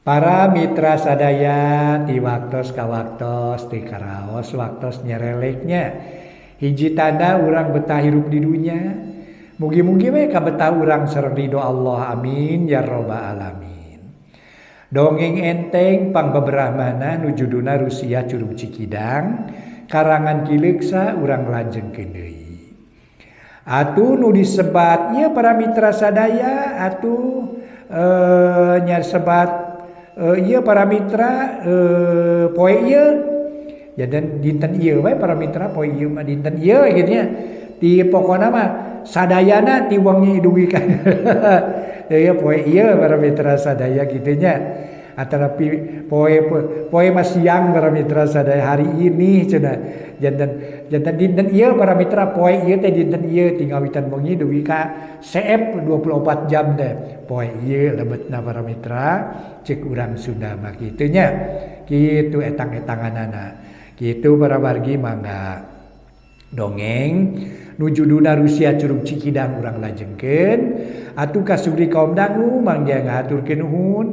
Para mitra sadaya di waktos ka waktos di karaos waktos nyereleknya. Hiji tanda urang betah hirup di dunia. Mugi-mugi we ka betah urang sareng ridho Allah amin ya robbal alamin. Dongeng enteng pang beberapa nujuduna Rusia Curug Cikidang karangan Kileksa urang lajengkeun deui. Atuh nu disebat ieu para mitra sadaya atuh nya sebat iya para mitra poe ieu dan dinten ieu we para mitra poe ieu mah dinten ieu gitu nya ti pokona mah sadayana ti wengi dugikan ya poe ieu para mitra sadaya kitu nya antara poe mah siang para mitra sadaya hari ini cenah jantan dinten ieu para mitra poe ieu teh dinten ieu tinggal witan wengi dugi ka CF 24 jam teh poe ieu lebetna para mitra cek urang Sunda mah kitu nya kitu etang-etanganana kitu para wargi mangga dongeng nujuduna Rusia Curug Cikidang urang lajengkeun atuh kasubri kaum dangu mangga ngaturkeun nuhun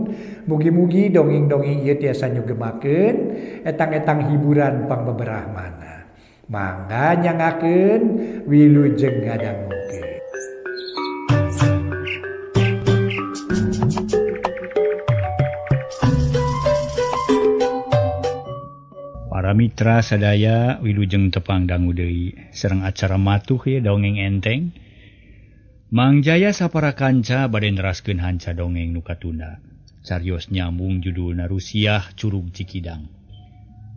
mugi-mugi dongeng-dongeng ieu tiasa nyugemakeun etang-etang hiburan pang beberahmana mangga nyangakeun wilujeng ngadangukeun. Para mitra sadaya wilujeng tepang dangu deui sareng acara matuh ye dongeng enteng. Mang Jaya sapara kanca bade neraskeun hanca dongeng nu katunda. Carios nyambung judulna Rusia Curug Cikidang.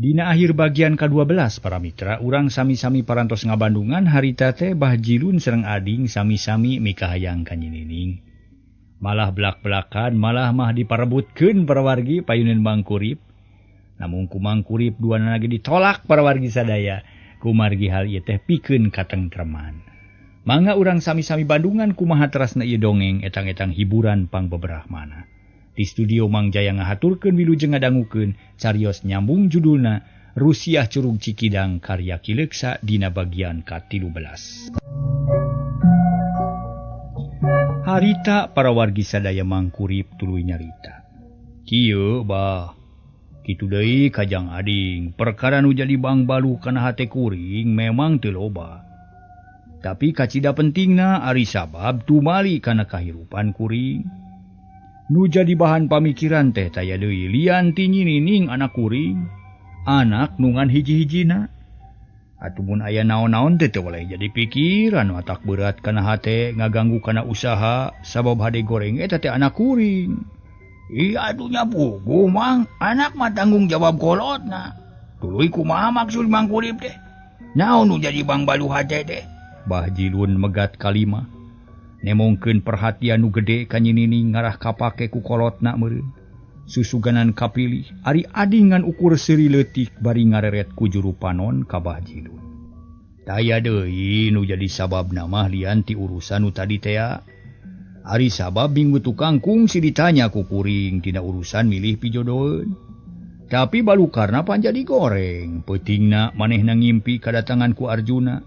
Dina akhir bagian ka-12 para mitra urang sami-sami parantos ngabandungan harita teh Bah Jilun sareng Ading sami-sami mikahayang ka Nyinining. Malah belak-belakan malah mah diparebutkeun para wargi payuneun Mang Kurip. Namun kumang Kurip duana lagi ditolak para wargi sadaya. Kumargi hal ieu teh pikeun katengtreman. Mangga urang sami-sami bandungan kumaha terasna ieu dongeng etang-etang hiburan pang beberahmana. Di studio Mang Jaya ngahaturkeun wilujeng ngadangukeun carios nyambung judulna Rusia Curug Cikidang karya Kileksa dina bagian ka-13. Harita para wargi sadaya Mang Kurip tuluy nyarita. Kieu bah kitu deui Kajang Ading, perkara nu jadi bang baluh kana hate kuring memang teu loba. Tapi kacida pentingna ari sabab tumali kana kahirupan kuring. Nu jadi bahan pamikiran teh taya deui lian ti Nyinining anak kuring, anak nungan hiji-hijina. Atuh mun aya naon-naon teh teu boleh jadi pikiran watak berat kana hate ngaganggu kana usaha sabab hade goreng eta teh anak kuring. Iya atunya pugu mang, anak mah tanggung jawab kolotna. Tuluy kumaha maksud Mang Kurip teh? Naon nu jadi bang baluh hate teh? Bah Jilun megat kalima. Nemongkeun perhatian nu gede ka Nyinining ngarah kapake ku kolotna meureun. Susuganan kapilih ari Ading ngan ukur seuri leutik bari ngareret ku juru panon ka Bah Jilun. Taya deui nu jadi sababna mah lian ti urusan nu tadi teh. Ari sabab minggu tukang kungsi ditanya ku kuring tina urusan milih pijodoeun. Tapi balukarna pan jadi goreng, peutingna manehna ngimpi kadatangan ku Arjuna.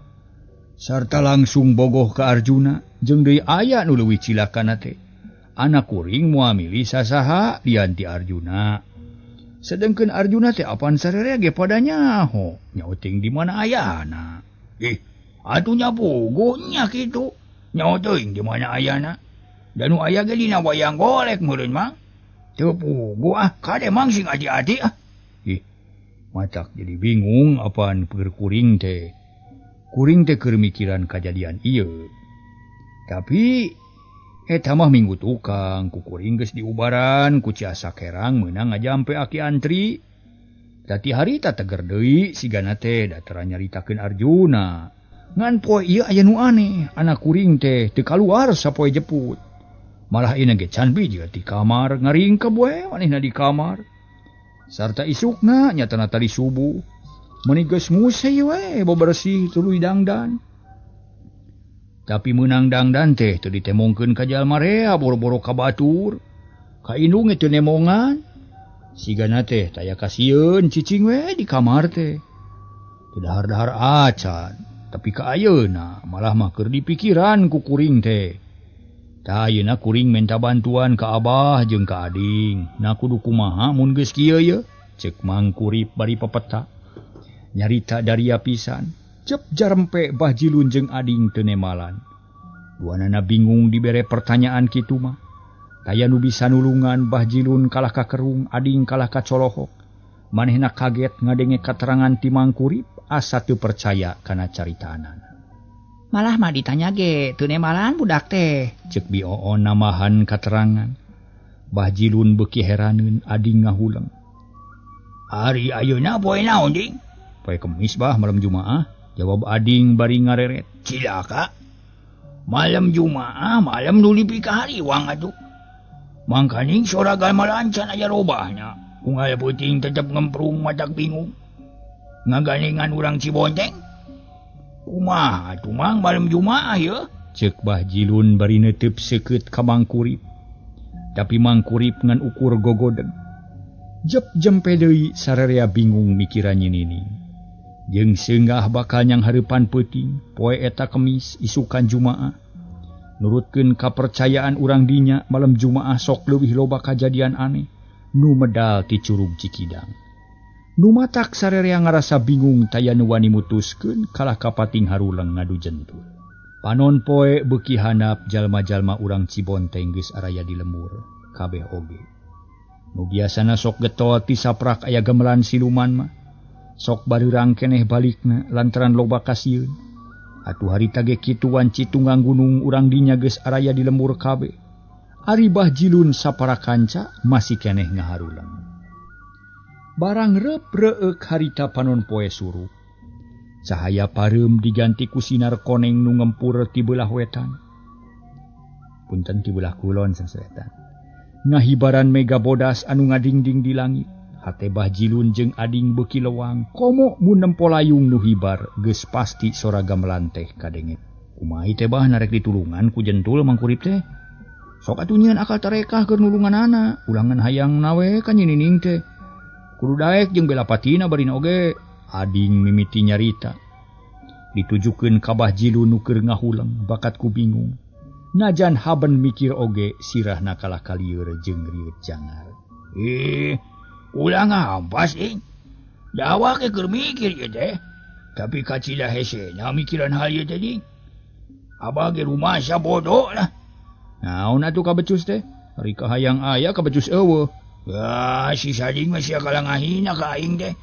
Sarta langsung bogoh ka Arjuna, jeung deui aya nu leuwih cilakana teh. Anak kuring moal milih sasaha lian ti Arjuna. Sedengkeun Arjuna teh apan sarere ge pada nyaho, nyaho teuing di mana ayana. Atuh nya pugu nya kitu. Nyaho teuing di mana ayana. Dan nu aya ge dina wayang golek meureun Mang. Teu pugu kade Mang sing adi-adi matak jadi bingung apaan keur kuring teh. Kuring teh keur mikiran kajadian ieu. Tapi eta mah minggu tukang ku kuring geus diubaran ku ciasa kerang meunang ngajampe aki antri. Tati harita teger deui sigana teh dateran nyaritakeun Arjuna. Ngan poe ieu aya nu aneh, anak kuring teh teu kaluar sapoe jeput. Malah ina ge can bija di kamar ngaringkep we manehna di kamar. Sarta isukna nyatana tadi subuh meuni geus nguseuy we bebersih tuluy dangdan. Tapi meunang dangdan teh teu ditemongkeun ka jalma rea boro-boro ka batur. Ka indung teu nemongan. Sigana teh taya kasieun cicing we di kamar teh. Teu dahar-dahar acan, tapi ka ayeuna malah mah keur dipikiran ku kuring teh. Tah kuring minta bantuan ka Abah jeung ka ading. Na kudu kumaha mun geus kieu ye? Ceuk Mang Kurip bari pepeta. Nyarita dari pisan. Cep jarempe Bah Jilun jeung ading teu nemalan. Duanana bingung dibere pertanyaan kitu mah. Taya nu bisa nulungan Bah Jilun kalah ka kerung, ading kalah ka colohok. Manehna kaget ngadenge katerangan ti Mang Kurip, asa teu percaya kana caritaanana. Malah mah ditanya ge, teu nemalan budak teh. Ceuk Bi Oon namahan katerangan. Bah Jilun beuki heraneun ading ngahuleng. Ari ayeuna poe naon ding? Poe Kemis bah malam Jumaah. Jawab ading bari ngareret. Cilaka. Malam Jumaah, malam nu lipi ka hariwang atuh. Mangkaning sora gamelan can aya robahna. Unggal peuting tetep ngemprung matak bingung. Ngaganingan urang Cibonteng. Kumaha atuh Mang malam Jumaah ya? Ceuk Bah Jilun bari neuteup seukeut ka Mang Kurip. Tapi Mang Kurip ngan ukur gogodeg. Jep jempe deui sararea bingung mikiran nyining. Jeung seunggah bakal nyang hareupan peuting, poe eta Kemis isukan Jumaah. Nurutkeun kapercayaan urang dinya malam Jumaah sok leuwih loba kajadian aneh nu medal ti Curug Cikidang. Nu matak sararea ngarasa bingung taya nu wani mutuskeun kalah kapating haruleng ngadu jentul. Panon poe beuki handap jalma-jalma urang Cibonteng geus araya di lembur, kabeh oge. Nu biasana sok getol ti saprak aya gamelan siluman mah. Sok bareurang keneh balikna lantaran loba kasieun. Atuh harita ge kitu wanci tunggang gunung urang dinya geus araya di lembur kabeh. Ari Bah Jilun sapara kanca masih keneh ngaharuleng. Barang reup-reueuk harita panon poe surup. Cahaya pareum diganti ku sinar koneng nu ngempur ti beulah wetan. Punten ti beulah kulon sasetan. Ngahibaran mega bodas anu ngadingding di langit. Hate Bah Jilun jeung ading beuki lewang. Komo mun nempo layung nu hibar geus pasti sora gamelan teh kadenge. Kumaha teh Bah narek ditulungan ku jentul Mang Kurip teh? Sok atuh nyieun akal tarekah keur nulunganana. Ulangan hayang nawe ka nyinining teh. Kudu daek jeung bela patina barina oge. Ading mimiti nyarita. Ditujukeun ka Bah Jilun nu keur ngahuleng bakat ku bingung. Najan haben mikir oge sirahna kalah kalieur jeung rieuit jangar. Ulang ampas ing. Dawa ke keur mikir ieu teh. Tapi kacila hesena mikiran hal ieu teh ding. Abah ge rumasa bodoh lah. Naon atuh kabecus teh? Ari kahayang aya kabecus eueuh. Ya, si Sading masih kalah ngahina ka aing teh.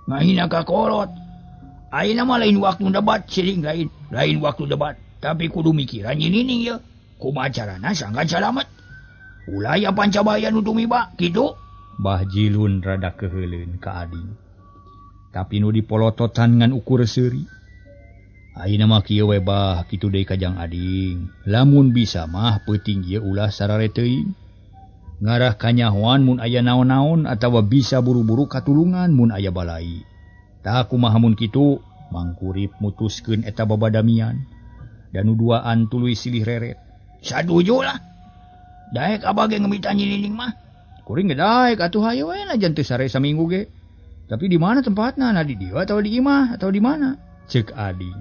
Ngahina ka kolot. Ayeuna mah lain waktu debat, Sading lain waktu debat. Tapi kudu mikiran nyinining ya. Kumaha carana sanggan salamet. Ulah ya Pancabaya nu tumiba, kitu. Bah Jilun rada keheuleun ka ading. Tapi nu dipolototan ngan ukur seuri. Ayeuna mah kieu we Bah, kitu deui kajang ading. Lamun bisa mah peuting ieu ulah sarare teuing. Ngarah kanyahoan mun aya naon-naon atawa bisa buru-buru katulungan mun aya balai. Tah kumaha mun kitu, Mang Kurip mutuskeun eta babadamian. Dan nu duaan tuluy silih reret. Saduju lah. Daek abah ge ngemita nyinining mah. Kuring ge daek atuh hayu we najan teu sare saminggu ge. Tapi di mana tempatna? Na di dieu atawa di imah atau di mana? Ceuk ading.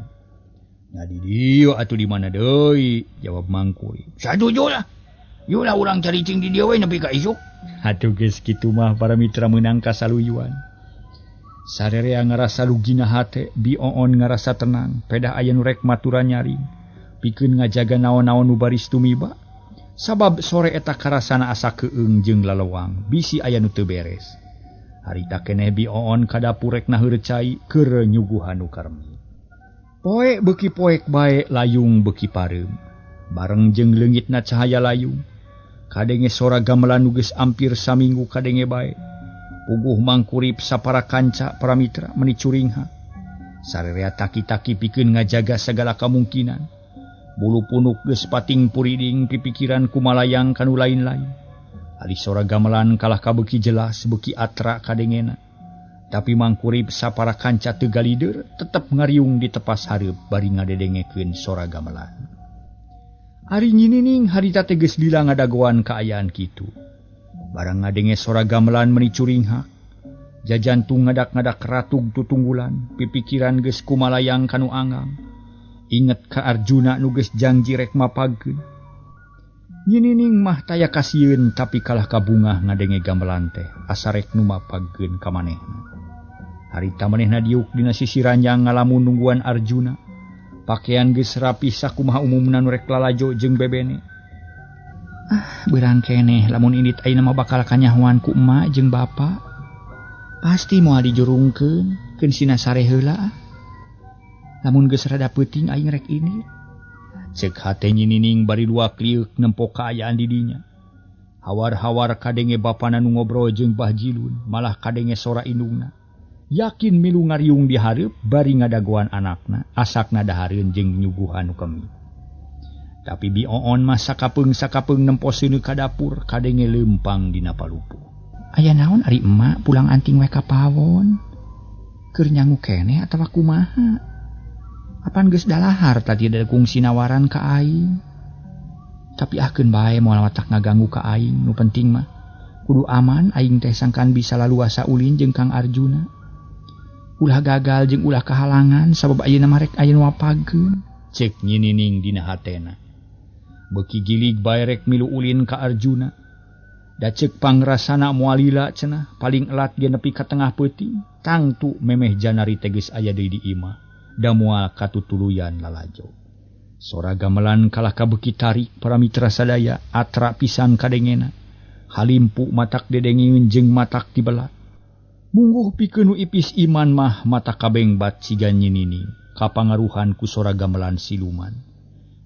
Na di dieu atuh di mana deui? Jawab Mang Kurip. Saduju lah. Yulah urang caricing di dieu we nepi ka isuk. Atuh geus kitu mah para mitra meunang kasaluyuan. Sarerea ngarasa lugina hate, Bi Oon ngarasa tenang, pedah aya nu rek maturan nyaring. Pikeun ngajaga naon-naon nu baris tumiba. Sabab sore eta karasana asa keung jeung lalewang, bisi aya nu teu beres. Harita keneh Bi Oon ka dapur rek naheureuh cai keur nyuguhan nu karmi. Poe beuki poek bae layung beuki pareum. Bareng jeung leungitna cahaya layung. Kadenge sora gamelan nu geus ampir saminggu kadenge bae. Puguh Mang Kurip sapara kanca pramitra meni curingha. Sarerea taki-taki pikeun ngajaga segala kemungkinan. Bulu punuk geus pating puriding pipikiran kumalayang kanu lain-lain. Ali sora gamelan kalah kabeuki jelas beuki atra kadengena. Tapi Mang Kurip sapara kanca teu galideur tetep ngariung di tepas hareup bari ngadedengekeun sora gamelan. Ari nyinining harita teh geus lila ngadagoan kaayaan kitu. Barang ngadenge sora gamelan meni curingha. Jajantung ngadak-ngadak ratug tutunggulan, pipikiran geus kumalayang kanu anggang. Inget ka Arjuna nu geus janji rek mapagkeun. Nyinining mah taya kasieun tapi kalah kabungah ngadenge gamelan teh asarek nu mapagkeun ka manehna. Harita manehna diuk dina sisi ranjang ngalamun nungguan Arjuna. Pakaian geus rapi sakumaha umumna nu rek lalajo jeung bebene. Beurang keneh lamun indit ayeuna mah bakal kanyahoan ku emak jeung bapa. Pasti moal dijurungkeun keun sina sare heula. Lamun geus rada peuting aing rek ini. Cek hate nyinining bari luak liuk nempo kaayaan di dinya. Hawar-hawar kadenge bapana nu ngobrol jeung Bah Jilun, malah kadenge sora indungna. Yakin milu ngariung di hareup bari ngadagoan anakna, asakna dahareun jeung nyuguhan nu kemi. Tapi Bioon mah sakapeung-sakapeung nemposeun ka dapur kadenge leumpang dina palupuh. Aya naon ari emak pulang anting we ka pawon? Keur nyangu keneh atawa kumaha? Apan geus dalahar tadi ada kungsi nawaran ka aing. Tapi ahkeun bae moal watak ngaganggu ka aing, nu penting mah kudu aman aing teh sangkan bisa laluasa ulin jeung Kang Arjuna. Ulah gagal jeung ulah kahalangan sabab ayeuna mah rek aya nu wapagkeun. Cek nyinining dina hatena. Beuki gilig bae rek milu ulin ka Arjuna. Da cek pangrasana moal lila cenah paling elat ge nepi ka tengah peuting. Tangtu memeh janari teh geus aya deui di imah. Da moal katutuluyan lalajo. Sora gamelan kalah kabeuki tarik para mitra sadaya atra pisan kadengena. Halimpu matak dedengeun jeung matak tibelat. Mungguh pikeun nu ipis iman mah mata kabeng bat siga nyinining kapangaruhan ku sora gamelan siluman.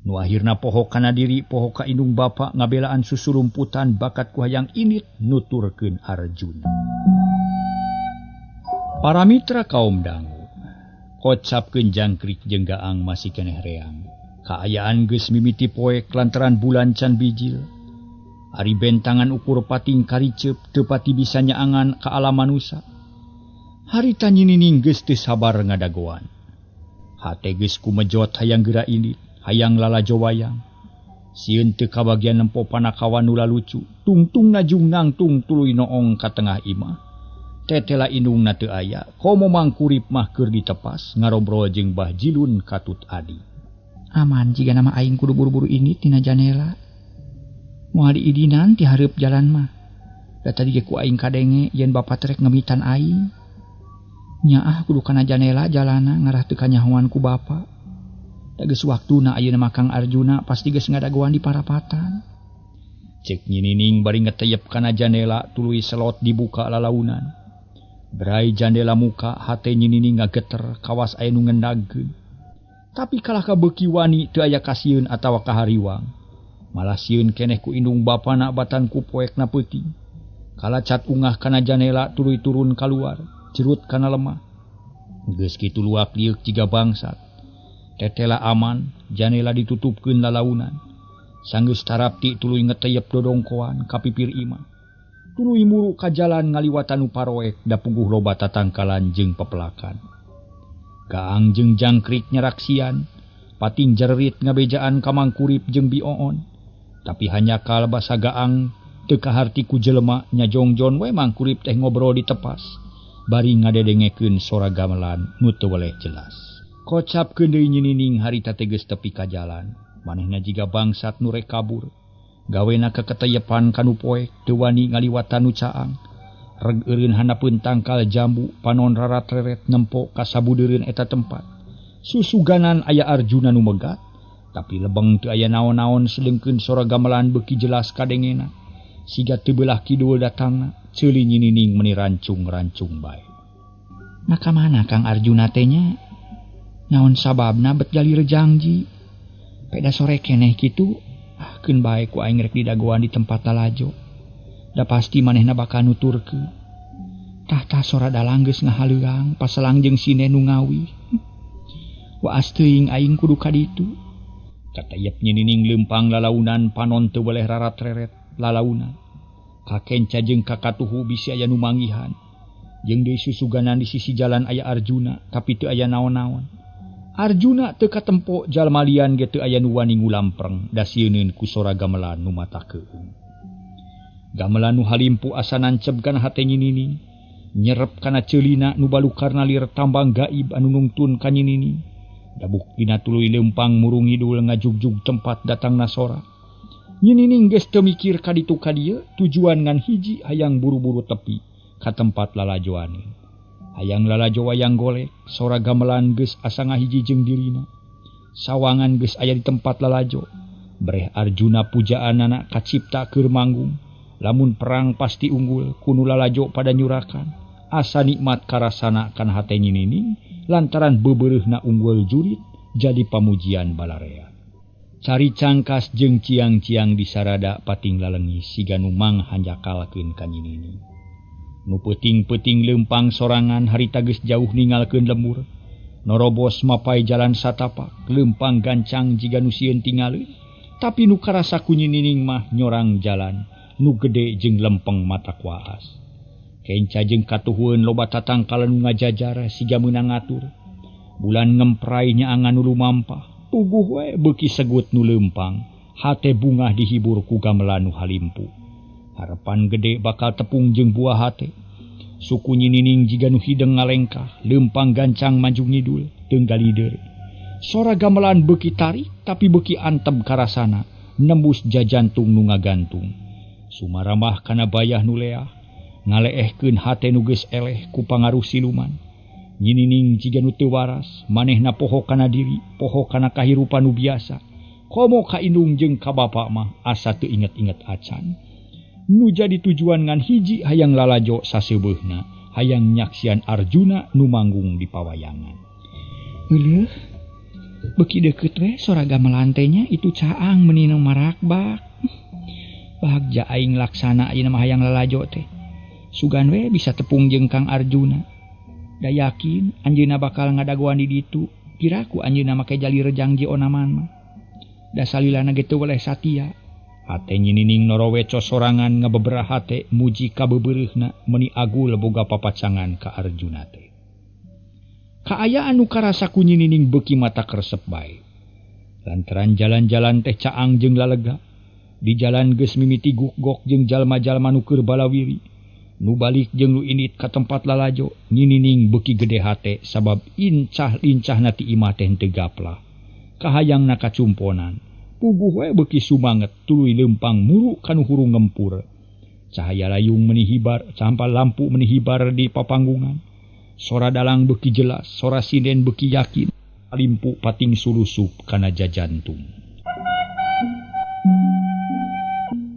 Nu akhirna poho kana diri poho ka indung bapa ngabelaan susulumputan bakat ku hayang init nuturkeun Arjuna. Para mitra kaum dangu kocapkeun jangkrik jeung gaang masih keneh reang. Kaayaan geus mimiti poek lantaran bulan can bijil. Ari bentangan ukur pating kariceup teu pati bisa nyaangan ka alam manusia. Harita nyinining geus teu sabar ngadagoan. Hate geus kumejot hayang geura indit, hayang lalajo wayang. Sieun teu kabagian nempo panakawan nu lalucu, tungtung najung nangtung tuluy noong ka tengah imah. Tetela indungna teu aya, komo mangkurip mah keur ditepas ngarobrol jeung Bah Jilun katut adi. Aman jika nama aing kudu buru-buru ini tina janela. Moal diidinan ti hareup jalan mah. Da tadi ge ku aing kadenge yen bapa trek ngemitan aing. Nyaah kudu kana janela jalana ngarah teu kanyahoan ku bapa. Da geus waktuna ayeuna mah Kang Arjuna pasti geus ngadagoan di parapatan. Cek nyinining bari ngeteyep kana janela tuluy selot dibuka lalaunan. Berai jandela muka hate nyinining ngageter kawas aya nu ngendagkeun. Tapi kalah kabeuki wani teu aya kasieun atawa kahariwang. Malah sieun keneh ku indung bapana batan ku poekna peuting. Kala cat ungah kana janela tuluy turun kaluar, cerut kana lemah. Geus kitu luak liuk jiga bangsat. Tetela aman, janela ditutupkeun lalaunan. Sanggeus tarapti tuluy ngeteyep dodongkoan ka pipir imah. Tuluy muru ka jalan ngaliwatan nu paroek da pungguh loba tatangkalan jeung pepelakan. Gaang jeung jangkrik nyeraksian, pating jererit ngabejaan ka mangkurip jeung Bioon. Tapi hanya kal basa gaang teu kaharti ku jelema nya jongjon we mangkurip teh ngobrol di tepas. Bari ngadedengekeun sora gamelan nu teu weleh jelas. Kocapkeun deui nyinining harita teh geus tepi ka jalan. Manehna jiga bangsat nu rek kabur. Gawena keketeyepan kanu poek teu wani ngaliwatan nu caang. Reg eureun handapeun tangkal jambu panon rarat-reret nempo ka sabudeureun eta tempat. Susuganan aya Arjuna nu megat, tapi lebeng teu aya naon-naon sedengkeun sora gamelan beuki jelas kadengena. Siga teu beulah kidul datangna, ceuli nyinining meuni rancung-rancung bae. Nah ka mana Kang Arjuna teh nya? Naon sababna bet gali rejangji? Peda sore keneh kitu. Keun bae ku aing rek didagoan di tempat lalajo. Da pasti manehna bakal nuturkeun. Tah sora dalang geus ngahaleuang paselang jeung sine nu ngawi. Waas teuing aing kudu ka ditu. Katayep nyinining leumpang lalaunan panon teu boleh rarat-reret lalaunan. Kakenca jeung kakatuhu bisi aya nu manggihan. Jeung deui susuganan di sisi jalan aya Arjuna tapi teu aya naon-naon. Arjuna teu katempo jalma lian ge teu aya nu wani ngulampreng da sieuneun ku sora gamelan nu matakeun. Gamelan nu halimpu asa nanceb kana hate nyinining, nyerep kana ceulina nu balukarna lir tambang gaib anu nungtun ka nyinining. Da buktina tuluy leumpang murung hidul ngajugjug tempat datangna sora. Nyinining geus teu mikir ka ditu ka dieu, tujuan ngan hiji hayang buru-buru tepi ka tempat lalajoaneun. Hayang lalajo wayang golek, sora gamelan geus asa ngahiji jeung dirina. Sawangan geus aya di tempat lalajo. Breh Arjuna pujaanana kacipta keur manggung. Lamun perang pasti unggul, kunu lalajo pada nyurakan. Asa nikmat karasana kan hate nyinining, lantaran bebeureuhna unggul jurit, jadi pamujian balarea. Cari cangkas jeung ciang-ciang di sarada pating lalengi siga nu mang hanjakalkeun ka nyinining. Nu peuting-peuting leumpang sorangan harita geus jauh ningalkeun lembur. Norobos mapai jalan satapak, leumpang gancang jiga nu sieun tingali, tapi nu karasa ku nyinining mah nyorang jalan, nu gede jeung lempeng mata kuaas. Kenca jeung katuheueun loba tatangkala nu ngajajar siga meunang ngatur. Bulan ngemprai nyaangan nu lumampah, puguh we beuki segut nu leumpang, hate bungah dihibur ku gamelan nu halimpu. Harapan gede bakal tepung jeung buah hate. Suku nyinining jiga nu hideng ngalengkah, leumpang gancang maju ngidul, teunggal lider. Sora gamelan beuki tarik, tapi beuki antep karasana, nembus jajantung nu ngagantung. Sumaramah kana bayah nu leah, ngaleehkeun hate nu geus eleh ku pangaruh siluman. Nyinining jiga nu teu waras, manehna poho kana diri, poho kana kahirupan nu biasa. Komo ka indung jeung ka bapa mah asa teu inget-inget acan. Nu jadi tujuan ngan hiji hayang lalajo saseubeuna, hayang nyaksian Arjuna nu manggung di pawayangan. Heuleuh, beuki deukeut we sora gamelan teh nya itu caang meuni nu marakbak. Bahagja aing laksana ayeuna mah hayang lalajo teh. Sugan we bisa tepung jeung Kang Arjuna. Da yakin anjeunna bakal ngadagoan di ditu, kira ku anjeunna make jali rejang ji onaman mah. Da salilana ge teu weleh satia. Hate nyinining noroweco sorangan ngabeberah hate muji ka bebeureuhna meuni agul boga papacangan ka Arjuna teh. Kaayaan nu karasa ku nyinining beuki mata kresep bae. Lantaran jalan-jalan teh caang jeung lalega. Di jalan geus mimiti guk-gok jeung jalma-jalma nu keur balawiri. Nu balik jeung nu init ka tempat lalajo, nyinining beuki gede hate sabab incah-lincahna ti imah teh teu gaplah. Kahayangna kacumponan. Puguh we beuki sumanget tuluy leumpang muru kanu huru ngempur. Cahaya layung meuni hibar, sampal lampu meuni hibar di papanggungan. Sora dalang beuki jelas, sora sinden beuki yakin. Limpu pating sulusup kana jajantung.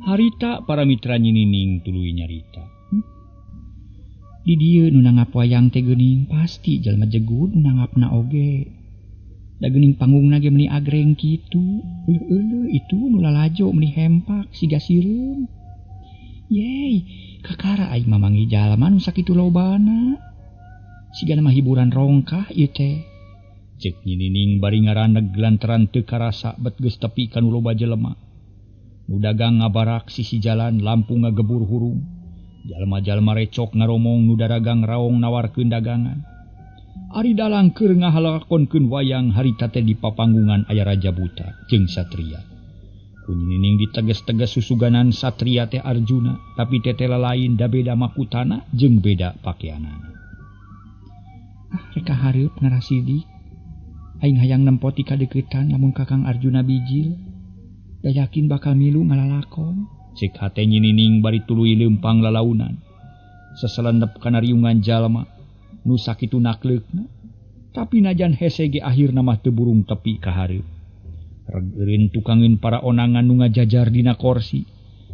Harita para mitra nyinining tuluy nyarita. Di dieu nu nangap wayang teh geuning pasti jalma jegut nu nangapna oge. Da geuning panggungna ge meuni agreng kitu. Eueuh itu nu lalajo meuni hempak siga sireum. Yey, kakara aing mamanggi jalma nu sakitu lobana. Sigana mah hiburan rongkah ieu teh. Ceuk nyinining bari ngaraneg lantaran teu karasa bet geus tepi ka nu loba jelema. Nu dagang ngabarak sisi jalan lampu ngagebur hurung. Jalma-jalma recok ngaromong nu daragang raong nawarkeun dagangan. Ari dalang keur ngahalakonkeun wayang harita teh di papanggungan aya raja buta jeung satria. Ku nyinining diteges-teges susuganan satria teh Arjuna, tapi tetela lain da beda makutana jeung beda pakaianana. Reka hareup ngarasidi. Aing hayang nempoti kadeuketan lamun Kakang Arjuna bijil. Da yakin bakal milu ngalalakon. Cek hate nyinining bari tuluy leumpang lalaunan. Seselendep kana riungan jalma. Nu sakitu nakleukna, tapi najan hese ge akhirna mah teu burung tepi ka hareup. Regeureun tukangeun para onangan nu ngajajar dina kursi.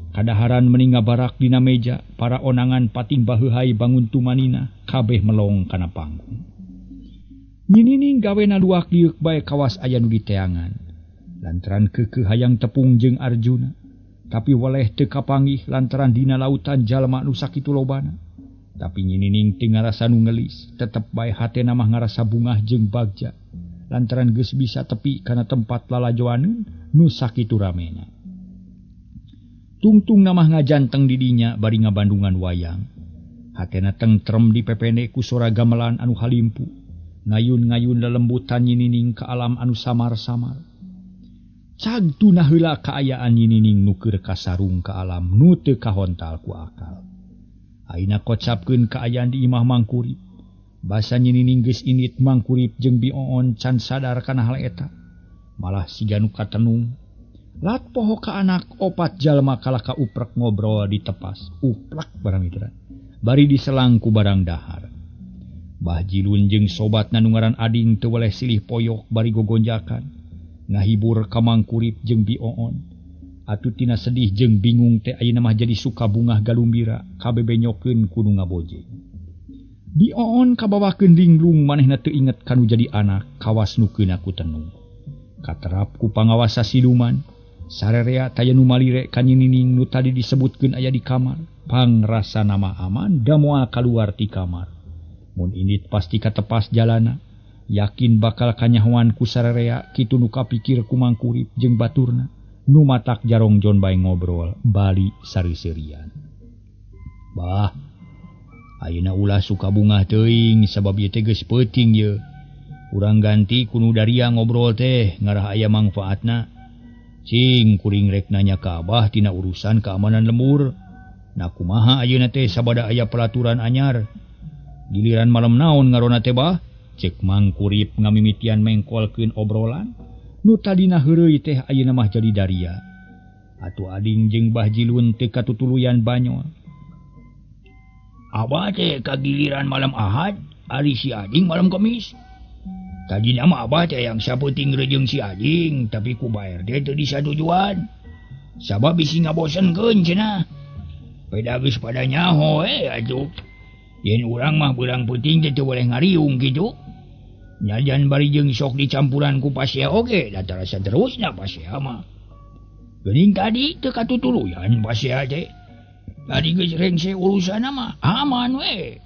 Kadaharan meuni ngabarak dina meja, para onangan pating baheuhai bangun tumanina, kabeh melong kana panggung. Nyinining gawena luak diuk bae kawas aya nu diteangan. Lantaran keukeuh hayang tepung jeung Arjuna, tapi waleh teu kapanggih lantaran dina lautan jalma nu sakitu lobana. Tapi nyinining teu ngarasa nu ngelis, tetep bae hatena mah ngarasa bungah jeung bagja. Lantaran geus bisa tepi kana tempat lalajoaneun nu sakitu ramena. Tungtung namah ngajanteng di dinya bari ngabandungan wayang. Hatena tentrem dipepene ku sora gamelan anu halimpu. Ngayun-ngayun lelembutan nyinining ka alam anu samar-samar. Cagtuna heula kaayaan nyinining nu keur kasarung ka alam nu teu kahontal ku akal. Aina kocapkeun kaayaan di imah Mangkurip. Basa nyinining geus init Mangkurip jeung Bioon can sadar kana hal eta. Malah siga nu katenung. Lat poho ka anak opat jalma kalaka uprek ngobrol di tepas. Uplak barang mitra. Bari diselang ku barang dahar. Bah Jilun jeung sobat nanungaran ading teu weleh silih poyok bari gogonjakan. Ngahibur ka Mangkurip jeung Bioon. Atuh tina sedih jeung bingung teh ayeuna mah jadi suka bungah galumbira kabebenyokeun kudu ngabojeng. Bioon kabawakeun linglung manehna teu inget kanu jadi anak kawasnukeun aku tenung. Katerap ku pangawasa siluman, sarerea taya nu malire ka Nyinining nu tadi disebutkeun aya di kamar. Pangrasa nama aman da moal kaluar ti kamar. Mun indit pasti katepas jalana, yakin bakal kanyahoan ku sarerea kitu nu kapikir ku Mangkurip jeung baturna. Nu matak jarong Jon bae ngobrol bali sari-serian. Bah, ayeuna ulah suka bungah teuing sabab ieu teh geus peuting ye. Urang ganti kuno daria ngobrol teh ngarah aya mangfaatna. Cing kuring rek nanya ka Abah tina urusan keamanan lembur. Na kumaha ayeuna teh sabada aya pelaturan anyar. Giliran malam naon ngarona teh Bah? Cek Mangkurip ngamimitian mengkolkeun obrolan. Nu tadina heureuy teh ayeuna mah jadi daria. Atuh ading jeung Bah Jilun teu katutuluyan banyol. Abah teh kagiliran malam Ahad, ari si Ading malam Kamis. Tadina mah Abah teh yang sapeuting rejeung si Ading, tapi ku Baer teh teu disadujuan. Sabab bisi ngabosenkeun cenah. Peda geus pada nyaho atuh. Yen urang mah beurang peuting teh teu boleh ngariung kitu. Nyajan bari jeung sok dicampuran ku pasea oge, da terasa terusna pasea mah. Geuning tadi teu katutuluyan pasea teh. Tadi geus rengse urusanna mah aman we.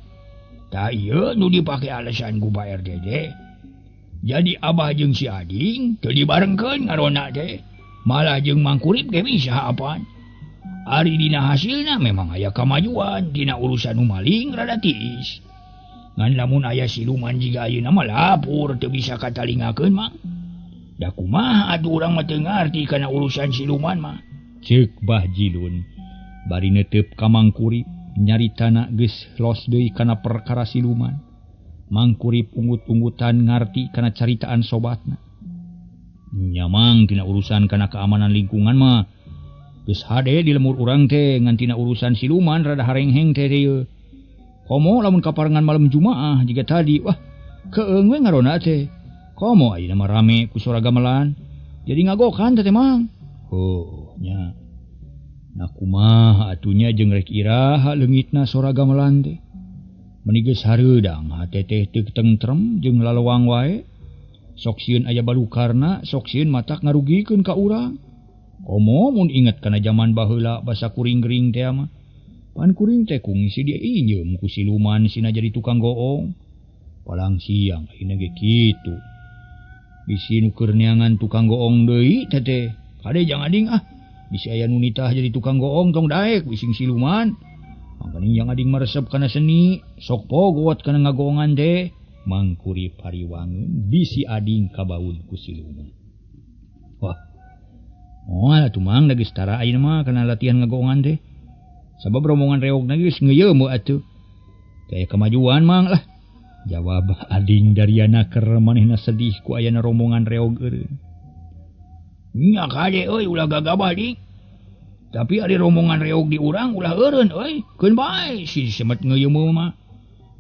Da ieu nu dipake alasan ku Baer teh. Jadi Abah jeung si Ading teu dibarengkeun ngarona teh. Malah jeung Mangkurip ge bisa apaan. Ari dina hasilna memang aya kamajuan dina urusan nu maling rada tiis. Ngan lamun aya siluman jiga ayeuna mah lapur teu bisa katalingakeun mang. Da kumaha atuh urang mah teu ngarti kana urusan siluman mah. Ceuk Bah Jilun bari neuteup ka Mangkurip nyaritana geus los deui kana perkara siluman. Mangkurip unggut-unggutan ngarti kana caritaan sobatna. Nyamang tina urusan kana keamanan lingkungan mah geus hade di lemur urang teh ngan tina urusan siluman rada harengheng teh ieu. Komo lamun kaparengan malam Jumaah jiga tadi, wah keeung we ngarona teh. Komo ayeuna mah rame ku sora gamelan. Jadi ngagokan teh mang. Oh nya. Nah kumaha atunya jeung rek iraha leungitna sora gamelan teh. Meuni geus hareudang hate teh teu tentrem jeung lalawang wae. Sok sieun aya balukarna, sok sieun matak ngarugikeun ka urang. Komo mun inget kana zaman baheula basa kuring gering teh mah. Pan kuring teh kungsi dia injem ku siluman sina jadi tukang goong. Palang siang ayeuna ge kitu. Bisi nu keur neangan tukang goong deui teh. Kade jang ading ah. Bisi aya nu nitah jadi tukang goong tong daek bising siluman. Mangkani jang ading maresep kana seni, sok pogot kana ngagoongan teh. Mangkurip hariwangeun bisi ading kabaun ku siluman. Wah. Moal atuh mang da geus tara ayeuna mah kana latihan ngagoongan teh. Sabab rombongan reogna geus ngeuyeum atuh. Teu kemajuan mang lah. Jawab ading Daryana keur manehna sedih ku ayana rombongan reog eureun. Nya kade euy ulah gagabah dik. Tapi ari rombongan reog di urang ulah eureun euy. Keun bae si semet ngeuyeum mah.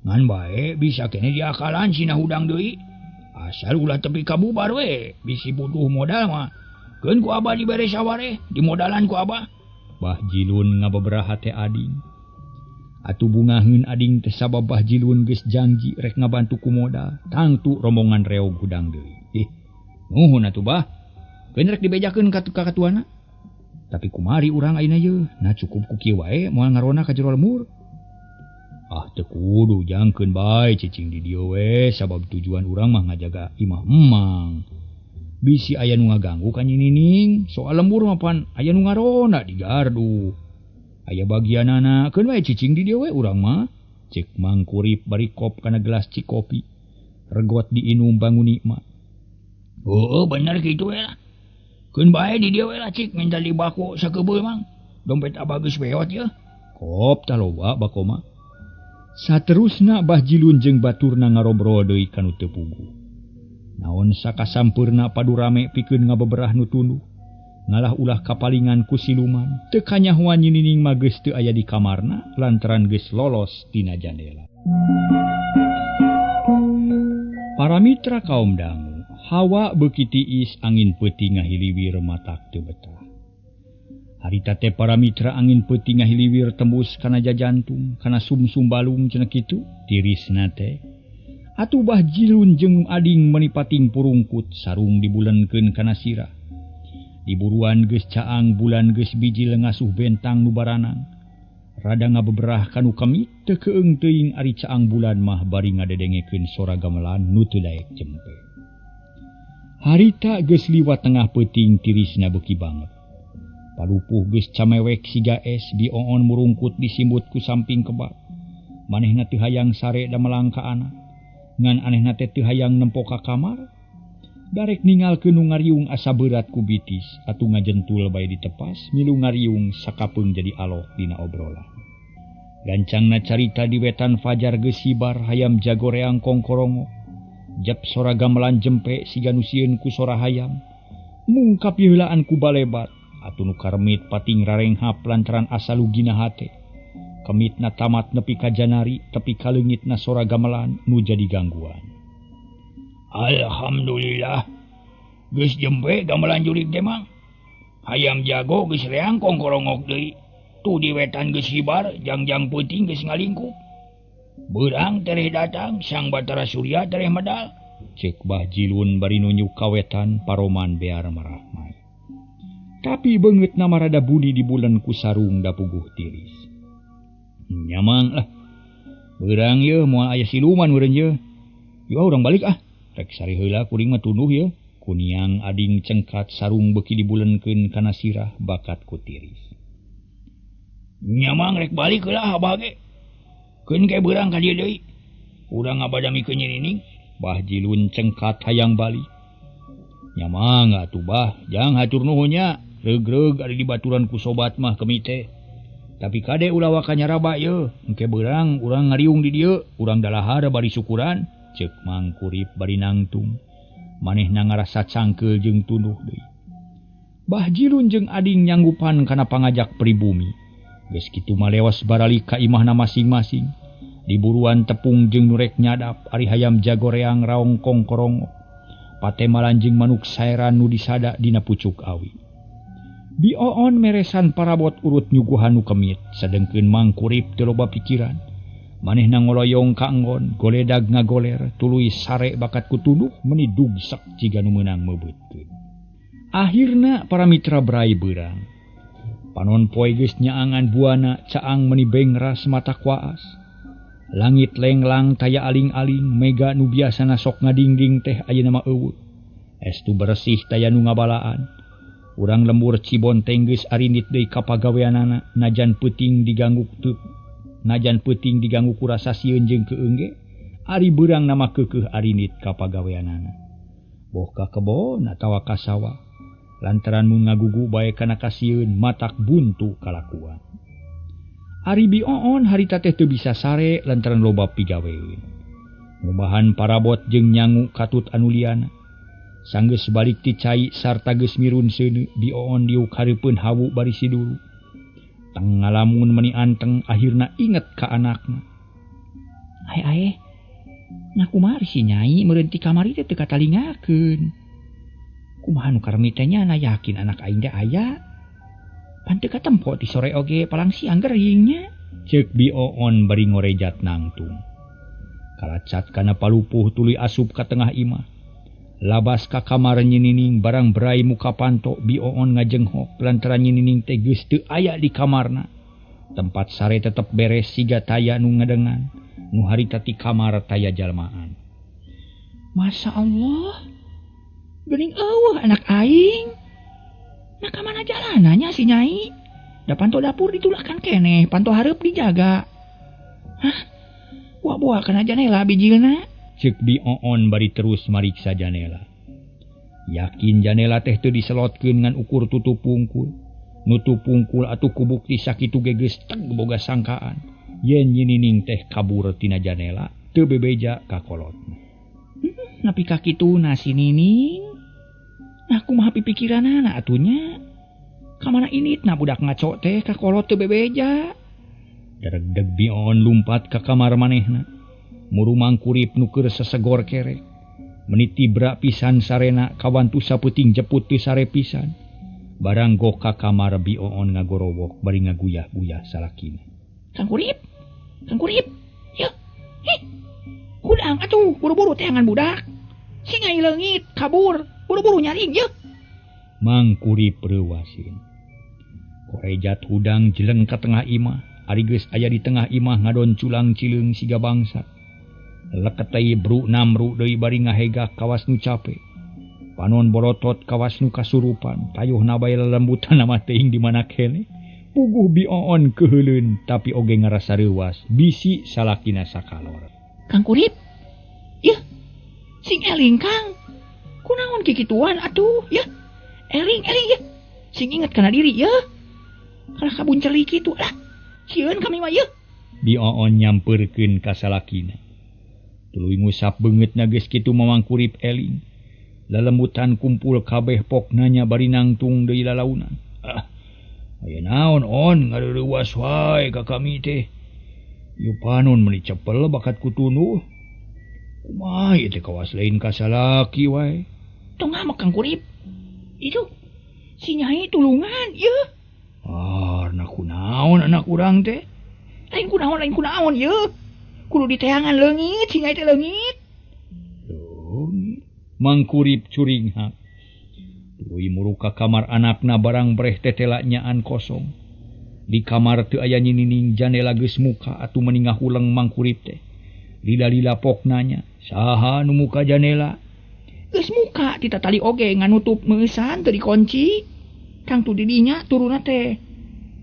Ngan bae bisa kene diakalan sina hudang deui. Asal ulah tepi kabubar we, bisi butuh modal mah. Keun ku Abah dibere saware, dimodalan ku Abah. Bah Jilun ngababaraha teh ading. Atuh bungaheun ading teh sabab Bah Jilun geus janji rek ngabantu ku modal. Tangtu rombongan reog hudang deui. Nuhun atuh Bah. Keun rek dibejakeun ka katuana. Tapi kumari urang ayeuna yeuh, nah cukup ku kieu wae moal ngarona ka jero lemur. Ah teu kudu jangkeun bae cicing di dieu we sabab tujuan urang mah ngajaga imah emang. Bisi aya nu ngaganggu ka Nyinining, soal lembur mah pan aya nu ngarona di gardu. Aya bagianana keun wae cicing di dieu we urang mah. Cek Mangkurip bari kop kana gelas cikopi. Regot diinum bangun nikmat. Oh bener kitu we lah. Keun bae di dieu we lah cik minta di bako sakeubeuh mang. Dompet Abah geus beot ye. Kop tah loba bako mah. Saterusna Bah Jilun jeung baturna ngarobrol deui kanu teu puguh. Naon sakasampurna padu rame pikeun ngabeberah nu tunduh. ngalah ulah kapalingan ku siluman, teu kanyahoan nyinining mah geus teu aya di kamarna lantaran geus lolos tina jandela. Para mitra kaum dangu, hawa beuki tiis angin peuting ngahiliwir matak teu betah. Harita teh para mitra angin peuting ngahiliwir tembus kana jajantung, kana sumsum balung cenah kitu, tirisna teh atuh Bah Jilun jeung Ading menipating purungkut sarung dibulenkeun kana sirah. Diburuan geus caang bulan geus biji ngasuh bentang nu baranang. Rada ngabeberah kanu kemit teu keung teuing ari caang bulan mah bari ngadedengekeun sora gamelan nu teu daek jempe. Harita geus liwat tengah peuting tirisna beuki banget. Palupuh geus camewek siga es bioon murungkut disimbut ku samping kebab. Manehna teu hayang sare da melangka anak. Ngan anehna teh teu hayang nempo ka kamar. Darek ningalkeun nu ngariung asa berat ku bitis atuh ngajentul bae ditepas milu ngariung sakapeung jadi aloh dina obrolan. Gancangna carita di wetan fajar geus sibar hayam jagoreang kongkorongo. Jep sora gamelan jempe siga nu sieun ku sora hayam. Mungkap heulaan ku balebat atuh nu karmit pating rarenghap lantaran asa lugina hate. Kemitna tamat nepi ka janari tepi ka leungitna sora gamelan nu jadi gangguan. Alhamdulillah geus jempe gamelan jurig teh mang. Hayam jago geus reang kongkorongok deui. Tu di wetan geus hibar jangjang peuting geus ngalingkup. Beurang tereh datang sang Batara Surya tereh medal. Cek Bah Jilun bari nunjuk ka wetan paroman bear marahmai. Tapi beungeutna marada budi di bulan ku sarung da puguh tiris. Nyamang lah. Beurang ye moal aya siluman meureun ye. Yo urang balik ah. Rek sari heula kuring mah tunduh ye. Kuniang Ading cengkat sarung beuki dibulenkeun kana sirah bakat ku tiris. Nyamang rek balik heula abah ge. Keun ke beurang ka dieu deui. Urang ngabadamikeun nyinining. Bah Jilun cengkat hayang balik. Nyamang atuh Bah, jang hatur nuhun nya. Reug-reug ari dibaturan ku sobat mah kemite. Tapi kade ulah waka nyaraba ye, engke beurang urang ngariung di dieu, urang dalahar bari syukuran, ceuk Mang Kurip bari nangtung. Manehna ngarasa cangkeul jeung tunduh deui. Bah Jilun jeung Ading nyanggupan kana pangajak pribumi. Geus kitu mah leos baralik ka imahna masing-masing. Diburuan tepung jeung nurek nyadap ari hayam jagoreang raong kongkorongo. Patemalan jeung manuk saeran nu disada dina pucuk awi. Bioon meresan parabot urut nyuguhan nu kemit, sadengkeun Mang Kurip teu loba pikiran. Manehna ngoloyong ka enggon, goledag ngagoler, tuluy sare bakat kutunduh meuni dugsek jiga nu meunang meubeuteun. Akhirna para mitra berai beurang. Panon poe geus nyaangan buana caang meuni bengras mata kuaas. Langit lenglang taya aling-aling, mega nu biasana sok ngadingding teh ayeuna mah eueuh. Estu bersih taya nu ngabalaan. Urang lembur Cibonteng geus arinit deui ka pagaweanana najan peuting diganggu ku rasa sieun jeung keung ge ari beurang nama keukeuh arinit ka pagaweanana. Boh ka kebon atawa ka sawah lantaran mun ngagugu bae kana kasieun matak buntu kalakuan. Ari bioon harita teh teu bisa sare lantaran loba pigaweun. Ngubahan parabot jeung nyangu katut anu liana. Sanggeus balik ti cai sarta geus mirun seuneu bioon diuk hareupeun hawu bari siduru. Tang ngalamun meuni anteng akhirna inget ka anakna. Ae, nah kumaha si Nyai meureun ti kamari teh teu katalingakeun. Kumaha nu karmi teh nya yakin anak aing teh aya. Pan teu katempo ti sore oge palang siang geringnya. Ceuk bioon bari ngorejat nangtung. Kalacat kana palupuh tuluy asup ka tengah imah. Labas ka kamar nyinining barang berai muka panto bioon ngajenghok lantaran nyinining teh geus teu aya di kamarna. Tempat sare tetep beres siga taya nu ngadengan. Nu harita ti kamar taya jalmaan. Masya Allah. Geuning eueuh anak aing. Nah ka mana jalananya si Nyai? Da panto dapur ditulahkan keneh, panto hareup dijaga. Hah? Buah-buah kana janela bijilna. Ceuk bioon bari terus mariksa janela. Yakin janela teh teu diselotkeun ngan ukur tutup pungkul. Nutup pungkul atuh kubukti sakitu ge geus teg boga sangkaan. Yen nyinining teh kabur tina janela teu bebeja ka kolotna. Napi ka kituna si Nining? Nah kumaha pipikiranana atunya? Kamana init na budak ngaco teh ka kolot teu bebeja. Dareg-deg Bioon lumpat ka kamar manehna. Muru Mangkurip nu keur sesegor kerek. Menit tibra pisan sarena kawantu saputing jeput teu sare pisan. Barang gok ka kamar Bioon ngagorowok bari ngaguyah-guyah salakina. Kang Kurip. Ya. Kudang atuh, buru-buru teangan budak. Singai leungit kabur, buru-buru nyaring ye. Mangkurip reuwasin. Korejat hudang jeleng ka tengah imah. Ari geus aya di tengah imah ngadon culang cileung siga bangsa. Leket teh bru namru deui bari ngahegak kawas nu capek. Panon borotot kawas nu kasurupan. Tayuhna bae lelembutan mah teuing di mana keneh. Puguh Bioon keheuleun tapi oge ngarasa reuwas. Bisi salakina sakalor. Kang Kurip. Ya. Sing eling Kang. Kunaon kikituan atuh, ya. Eling ya. Sing inget kana diri ya. Kalau kabunceli kitu lah. Sieun kami mah ye. Bioon nyamperkeun ka salakina. Tuluy ngusap beungeutna geus kitu Mamang Kurip eling. Lalembutan kumpul kabeh poknanya bari nangtung deui lalaunan. Aya naon on ngareurewas wae ka kami teh. Ieu panon meuli cepel bakat kutunuh. Kumaha ieu teh kawas lain ka salaki wae. Tong ngamak Kang Kurip. Itu si Nyai tulungan ye. Anak kunaon anak urang teh? Lain kunaon ye. Kudu diteangan leungit, si Nyai teh leungit. Leungit. Mangkurip curinghak. Tuluy muru ka kamar anakna barang breh tetela nyaan kosong. Di kamar teu aya nyinining jandela geus muka atuh meningah uleng Mangkurip teh. Lila-lila poknanya, saha nu muka jandela? Geus muka ditatali oge nganutup meusan teu dikunci. Kang tu didinya turuna teh.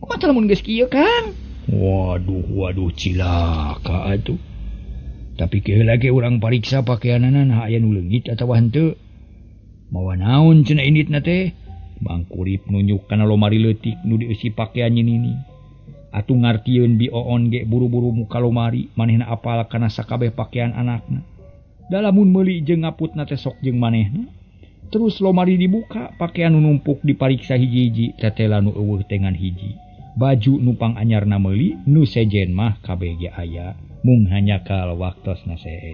Kumaha lamun geus kieu Kang? Waduh cilaka atuh. Tapi keheula ge urang pariksa pakeanana nah aya nu leungit atawa henteu. Mawa naon cenah inditna teh? Mangkurip nunjuk kana lomari leutik nu dieusi pakean nyinining. Atuh ngartieun Bioon ge buru-buru muka lomari manehna apal kana sakabeh pakean anakna. Da lamun meuli jeung ngaputna teh sok jeung manehna. Terus lomari dibuka, pakaian nu numpuk dipariksa hiji-hiji, tetela nu eueuh tengan hiji. Baju nupang anyarna meuli, nu sejen mah kabeh ge aya, mung hanya kal waktosna sehe.